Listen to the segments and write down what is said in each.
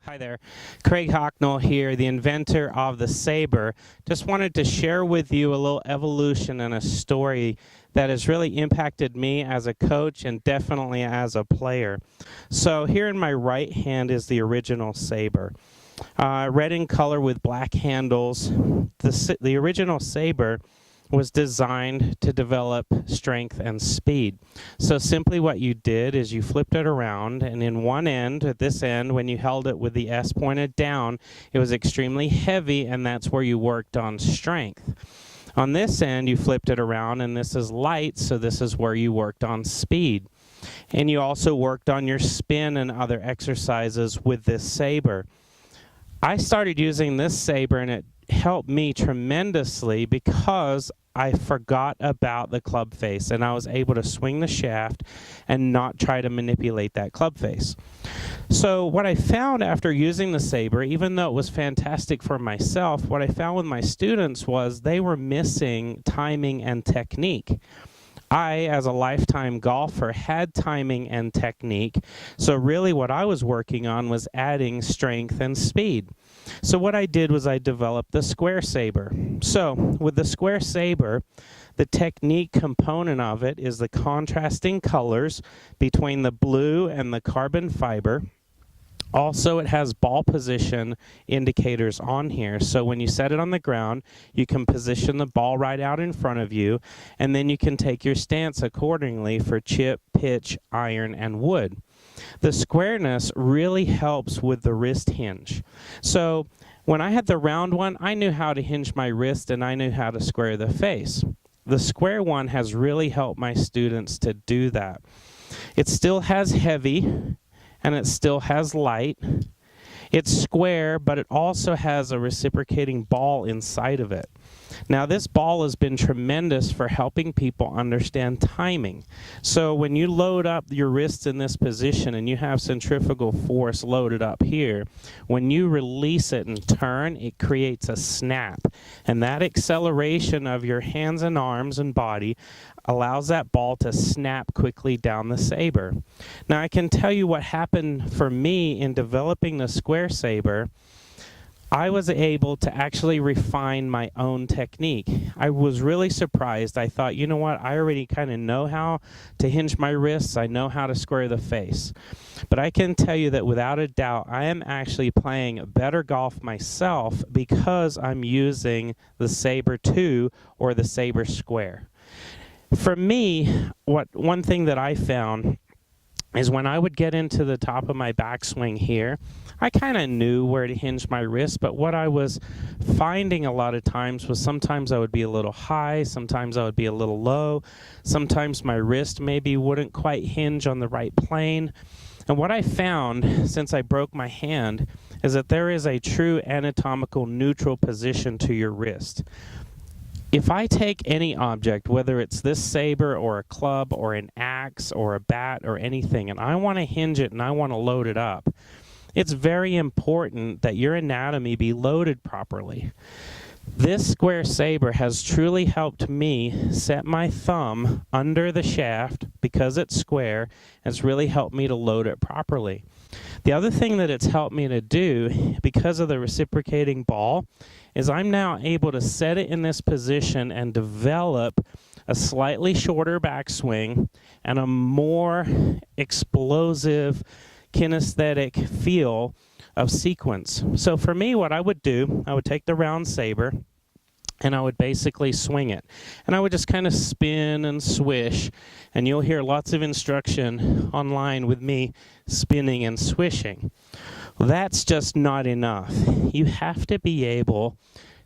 Hi there, Craig Hocknull here, the inventor of the Saber. Just wanted to share with you a little evolution and a story that has really impacted me as a coach and definitely as a player. So here in my right hand is the original Saber. Red in color with black handles. The original Saber was designed to develop strength and speed. So simply what you did is you flipped it around, and in one end, at this end, when you held it with the S pointed down, it was extremely heavy, and that's where you worked on strength. On this end, you flipped it around, and this is light, so this is where you worked on speed. And you also worked on your spin and other exercises with this Saber. I started using this Saber, and it helped me tremendously because I forgot about the club face, and I was able to swing the shaft and not try to manipulate that club face. So what I found after using the Saber, even though it was fantastic for myself, what I found with my students was they were missing timing and technique. I, as a lifetime golfer, had timing and technique, so really what I was working on was adding strength and speed. So what I did was I developed the Square Saber. So with the Square Saber, the technique component of it is the contrasting colors between the blue and the carbon fiber. Also, it has ball position indicators on here, so when you set it on the ground, you can position the ball right out in front of you, and then you can take your stance accordingly for chip, pitch, iron, and wood. The squareness really helps with the wrist hinge. So when I had the round one, I knew how to hinge my wrist and I knew how to square the face. The square one has really helped my students to do that. It still has heavy, and it still has light. It's square, but it also has a reciprocating ball inside of it. Now, this ball has been tremendous for helping people understand timing. So when you load up your wrists in this position and you have centrifugal force loaded up here, when you release it and turn, it creates a snap. And that acceleration of your hands and arms and body allows that ball to snap quickly down the Saber. Now, I can tell you what happened for me in developing the Square Saber. I was able to actually refine my own technique. I was really surprised. I thought, you know what, I already kind of know how to hinge my wrists. I know how to square the face. But I can tell you that without a doubt, I am actually playing better golf myself because I'm using the Saber 2 or the Saber Square. For me, one thing that I found is when I would get into the top of my backswing here, I kind of knew where to hinge my wrist, but what I was finding a lot of times was sometimes I would be a little high, sometimes I would be a little low, sometimes my wrist maybe wouldn't quite hinge on the right plane. And what I found since I broke my hand is that there is a true anatomical neutral position to your wrist. If I take any object, whether it's this Saber or a club or an axe or a bat or anything, and I want to hinge it and I want to load it up, it's very important that your anatomy be loaded properly. This Square Saber has truly helped me set my thumb under the shaft because it's square. It's really helped me to load it properly. The other thing that it's helped me to do, because of the reciprocating ball, is I'm now able to set it in this position and develop a slightly shorter backswing and a more explosive kinesthetic feel of sequence. So for me, what I would do, I would take the round Saber and I would basically swing it. And I would just kind of spin and swish, and you'll hear lots of instruction online with me spinning and swishing. Well, that's just not enough. You have to be able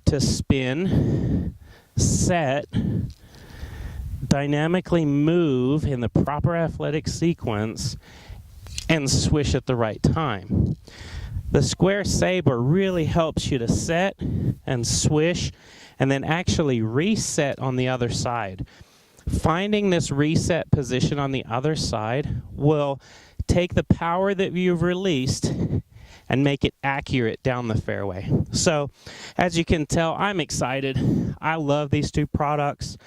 to spin, set, dynamically move in the proper athletic sequence, and swish at the right time. The Square Saber really helps you to set and swish and then actually reset on the other side. Finding this reset position on the other side will take the power that you've released and make it accurate down the fairway. So, as you can tell, I'm excited. I love these two products.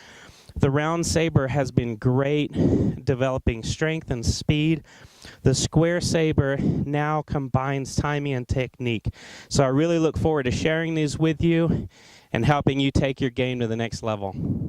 The round saber has been great developing strength and speed. The square saber now combines timing and technique. So I really look forward to sharing these with you and helping you take your game to the next level.